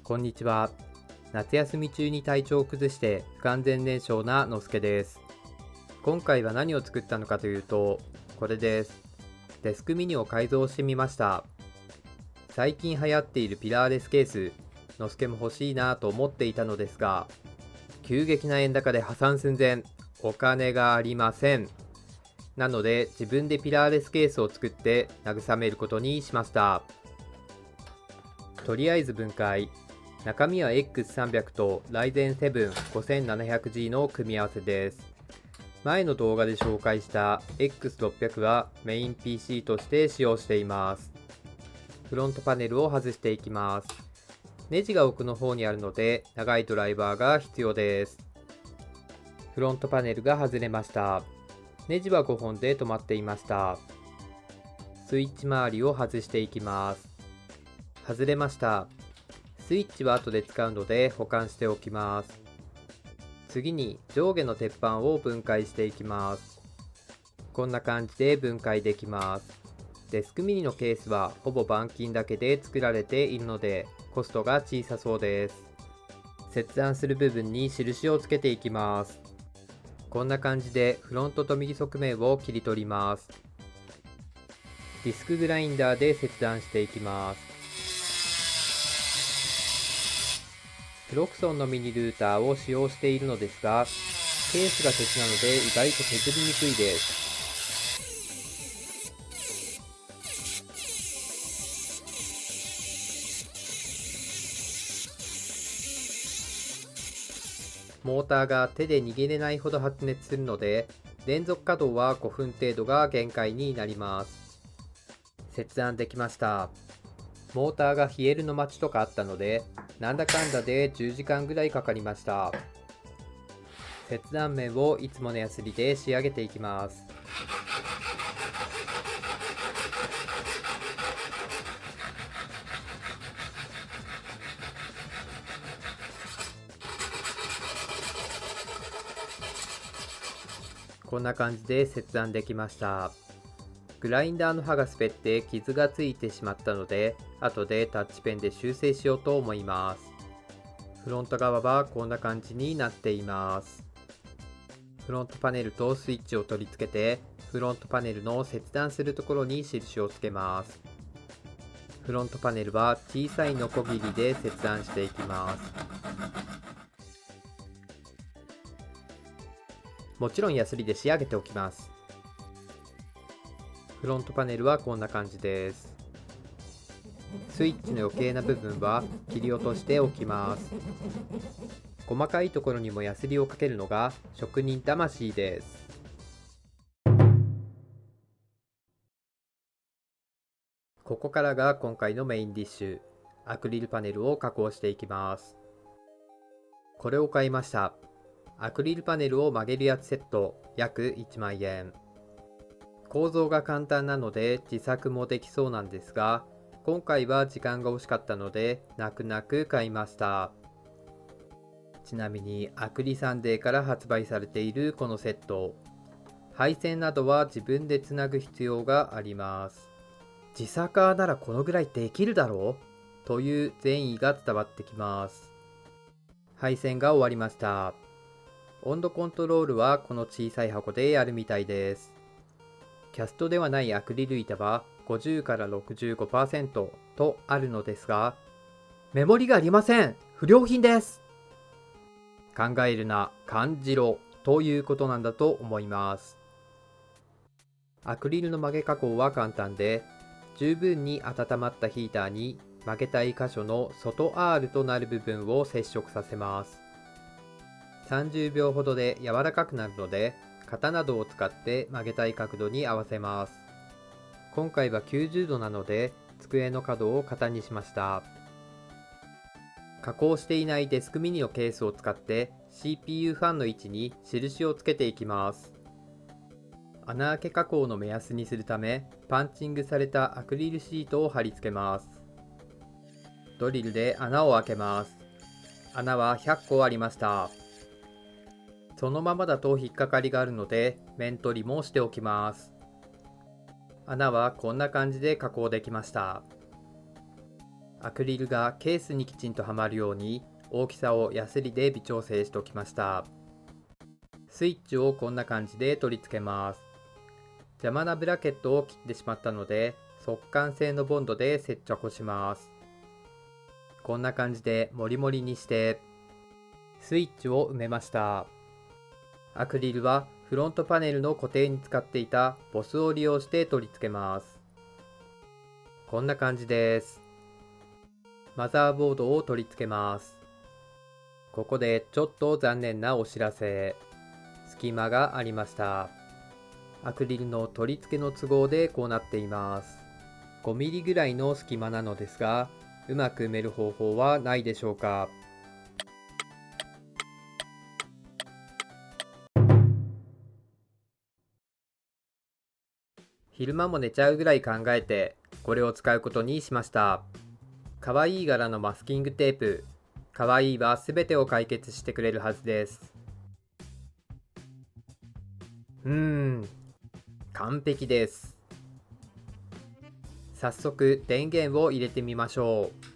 こんにちは。夏休み中に体調を崩して不完全燃焼なのすけです。今回は何を作ったのかというと、これです。デスクミニを改造してみました。最近流行っているピラーレスケース、のすけも欲しいなと思っていたのですが、急激な円高で破産寸前、お金がありません。なので自分でピラーレスケースを作って慰めることにしました。とりあえず分解。中身は X300 と Ryzen 7 5700G の組み合わせです。前の動画で紹介した X600 はメイン PC として使用しています。フロントパネルを外していきます。ネジが奥の方にあるので長いドライバーが必要です。フロントパネルが外れました。ネジは5本で止まっていました。スイッチ周りを外していきます。外れました。スイッチは後で使うので保管しておきます。次に上下の鉄板を分解していきます。こんな感じで分解できます。デスクミニのケースはほぼ板金だけで作られているのでコストが小さそうです。切断する部分に印をつけていきます。こんな感じでフロントと右側面を切り取ります。ディスクグラインダーで切断していきます。プロクソンのミニルーターを使用しているのですが、ケースが鉄なので意外と削りにくいです。モーターが手で逃げれないほど発熱するので、連続稼働は5分程度が限界になります。切断できました。モーターが冷えるの待ちとかあったので、なんだかんだで10時間ぐらいかかりました。切断面をいつものヤスリで仕上げていきます。こんな感じで切断できました。グラインダーの刃が滑って傷がついてしまったので、後でタッチペンで修正しようと思います。フロント側はこんな感じになっています。フロントパネルとスイッチを取り付けて、フロントパネルの切断するところに印をつけます。フロントパネルは小さいノコギリで切断していきます。もちろんヤスリで仕上げておきます。フロントパネルはこんな感じです。スイッチの余計な部分は切り落としておきます。細かいところにもヤスリをかけるのが職人魂です。ここからが今回のメインディッシュ、アクリルパネルを加工していきます。これを買いました。アクリルパネルを曲げるやつセット、約1万円。構造が簡単なので自作もできそうなんですが、今回は時間が惜しかったので泣く泣く買いました。ちなみにアクリサンデーから発売されているこのセット、配線などは自分でつなぐ必要があります。自作ならこのぐらいできるだろうという善意が伝わってきます。配線が終わりました。温度コントロールはこの小さい箱でやるみたいです。キャストではないアクリル板は50から65% とあるのですが、メモリがありません。不良品です。考えるな、感じろということなんだと思います。アクリルの曲げ加工は簡単で、十分に温まったヒーターに曲げたい箇所の外 R となる部分を接触させます。30秒ほどで柔らかくなるので、型などを使って曲げたい角度に合わせます。今回は90度なので、机の角を型にしました。加工していないデスクミニのケースを使って CPU ファンの位置に印をつけていきます。穴あけ加工の目安にするため、パンチングされたアクリルシートを貼り付けます。ドリルで穴を開けます。穴は100個ありました。そのままだと引っかかりがあるので、面取りもしておきます。穴はこんな感じで加工できました。アクリルがケースにきちんとはまるように大きさをヤスリで微調整しておきました。スイッチをこんな感じで取り付けます。邪魔なブラケットを切ってしまったので速乾性のボンドで接着します。こんな感じでモリモリにしてスイッチを埋めました。アクリルはフロントパネルの固定に使っていたボスを利用して取り付けます。こんな感じです。マザーボードを取り付けます。ここでちょっと残念なお知らせ。隙間がありました。アクリルの取り付けの都合でこうなっています。5ミリぐらいの隙間なのですが、うまく埋める方法はないでしょうか。昼間も寝ちゃうぐらい考えて、これを使うことにしました。かわいい柄のマスキングテープ。かわいいはすべてを解決してくれるはずです。完璧です。早速電源を入れてみましょう。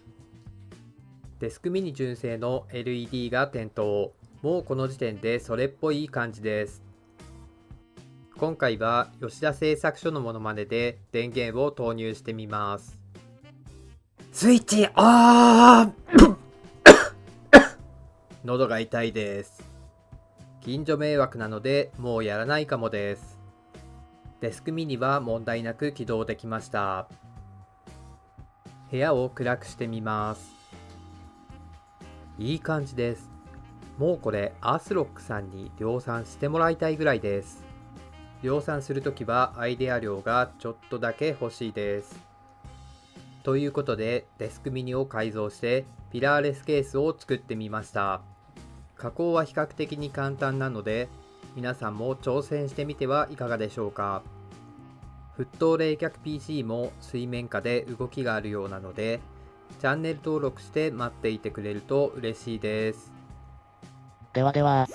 デスクミニ純正の LED が点灯。もうこの時点でそれっぽい感じです。今回は吉田製作所のモノマネで電源を投入してみます。スイッチオン喉が痛いです。近所迷惑なのでもうやらないかもです。デスクミニは問題なく起動できました。部屋を暗くしてみます。いい感じです。もうこれアースロックさんに量産してもらいたいぐらいです。量産するときはアイデア量がちょっとだけ欲しいです。ということでデスクミニを改造してピラーレスケースを作ってみました。加工は比較的に簡単なので皆さんも挑戦してみてはいかがでしょうか。沸騰冷却 PC も水面下で動きがあるようなのでチャンネル登録して待っていてくれると嬉しいです。ではでは。